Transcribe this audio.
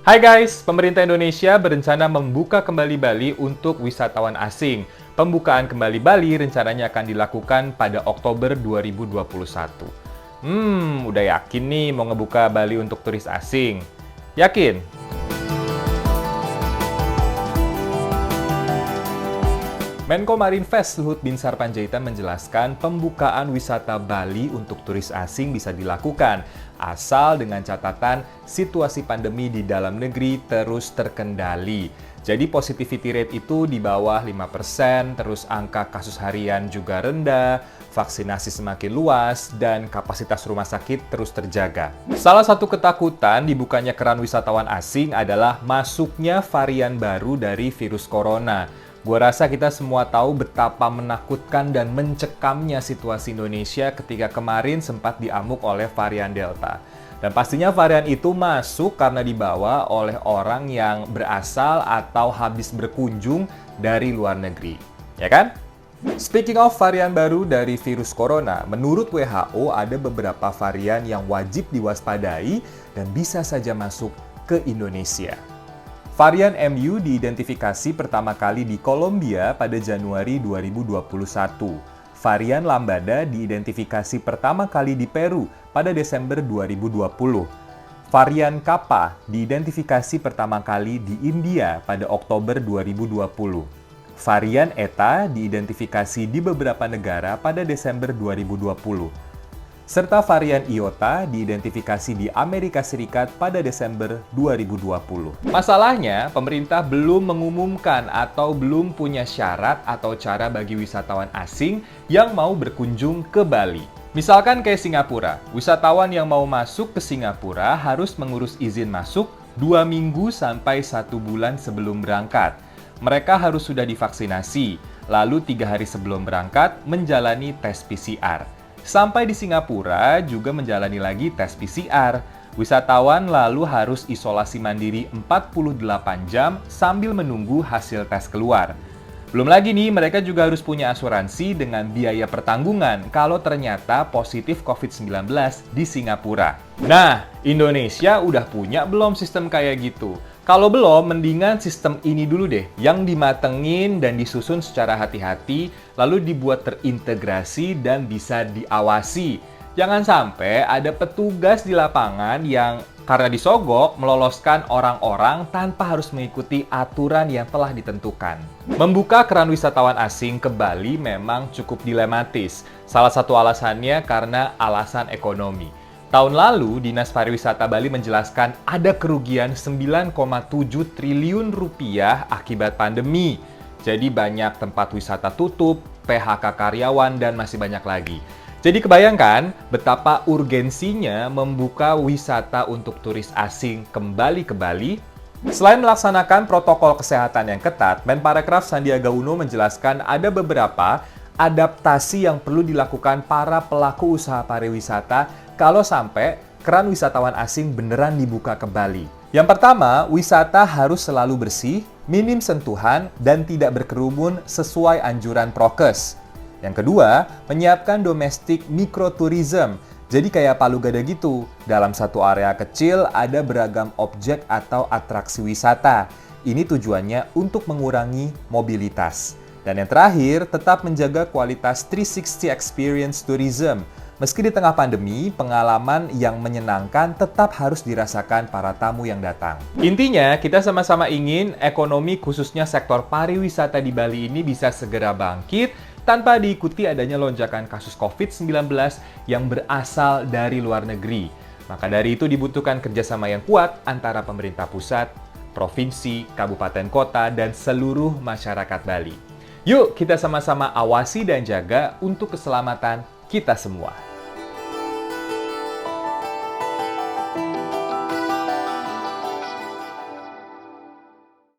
Hai guys, pemerintah Indonesia berencana membuka kembali Bali untuk wisatawan asing. Pembukaan kembali Bali rencananya akan dilakukan pada Oktober 2021. Udah yakin nih mau ngebuka Bali untuk turis asing? Yakin? Menko Marinvest Luhut Binsar Panjaitan menjelaskan pembukaan wisata Bali untuk turis asing bisa dilakukan asal dengan catatan situasi pandemi di dalam negeri terus terkendali. Jadi positivity rate itu di bawah 5%, terus angka kasus harian juga rendah, vaksinasi semakin luas, dan kapasitas rumah sakit terus terjaga. Salah satu ketakutan dibukanya keran wisatawan asing adalah masuknya varian baru dari virus corona. Gua rasa kita semua tahu betapa menakutkan dan mencekamnya situasi Indonesia ketika kemarin sempat diamuk oleh varian Delta. Dan pastinya varian itu masuk karena dibawa oleh orang yang berasal atau habis berkunjung dari luar negeri. Ya kan? Speaking of varian baru dari virus corona, menurut WHO ada beberapa varian yang wajib diwaspadai dan bisa saja masuk ke Indonesia. Varian MU diidentifikasi pertama kali di Kolombia pada Januari 2021. Varian Lambada diidentifikasi pertama kali di Peru pada Desember 2020. Varian Kappa diidentifikasi pertama kali di India pada Oktober 2020. Varian Eta diidentifikasi di beberapa negara pada Desember 2020. Serta varian Iota diidentifikasi di Amerika Serikat pada Desember 2020. Masalahnya, pemerintah belum mengumumkan atau belum punya syarat atau cara bagi wisatawan asing yang mau berkunjung ke Bali. Misalkan kayak Singapura, wisatawan yang mau masuk ke Singapura harus mengurus izin masuk 2 minggu sampai 1 bulan sebelum berangkat. Mereka harus sudah divaksinasi, lalu 3 hari sebelum berangkat menjalani tes PCR. Sampai di Singapura juga menjalani lagi tes PCR. Wisatawan lalu harus isolasi mandiri 48 jam sambil menunggu hasil tes keluar. Belum lagi nih, mereka juga harus punya asuransi dengan biaya pertanggungan kalau ternyata positif COVID-19 di Singapura. Nah, Indonesia udah punya belum sistem kayak gitu? Kalau belum, mendingan sistem ini dulu deh, yang dimatengin dan disusun secara hati-hati, lalu dibuat terintegrasi dan bisa diawasi. Jangan sampai ada petugas di lapangan yang karena disogok meloloskan orang-orang tanpa harus mengikuti aturan yang telah ditentukan. Membuka keran wisatawan asing ke Bali memang cukup dilematis. Salah satu alasannya karena alasan ekonomi. Tahun lalu, Dinas Pariwisata Bali menjelaskan ada kerugian 9,7 triliun rupiah akibat pandemi. Jadi banyak tempat wisata tutup, PHK karyawan, dan masih banyak lagi. Jadi kebayangkan betapa urgensinya membuka wisata untuk turis asing kembali ke Bali. Selain melaksanakan protokol kesehatan yang ketat, Menparekraf Sandiaga Uno menjelaskan ada beberapa adaptasi yang perlu dilakukan para pelaku usaha pariwisata kalau sampai keran wisatawan asing beneran dibuka ke Bali. Yang pertama, wisata harus selalu bersih, minim sentuhan, dan tidak berkerumun sesuai anjuran prokes. Yang kedua, menyiapkan domestic microtourism. Jadi kayak Palu Gada gitu, dalam satu area kecil ada beragam objek atau atraksi wisata. Ini tujuannya untuk mengurangi mobilitas. Dan yang terakhir, tetap menjaga kualitas 360 experience tourism. Meski di tengah pandemi, pengalaman yang menyenangkan tetap harus dirasakan para tamu yang datang. Intinya, kita sama-sama ingin ekonomi khususnya sektor pariwisata di Bali ini bisa segera bangkit tanpa diikuti adanya lonjakan kasus COVID-19 yang berasal dari luar negeri. Maka dari itu dibutuhkan kerjasama yang kuat antara pemerintah pusat, provinsi, kabupaten kota, dan seluruh masyarakat Bali. Yuk kita sama-sama awasi dan jaga untuk keselamatan kita semua.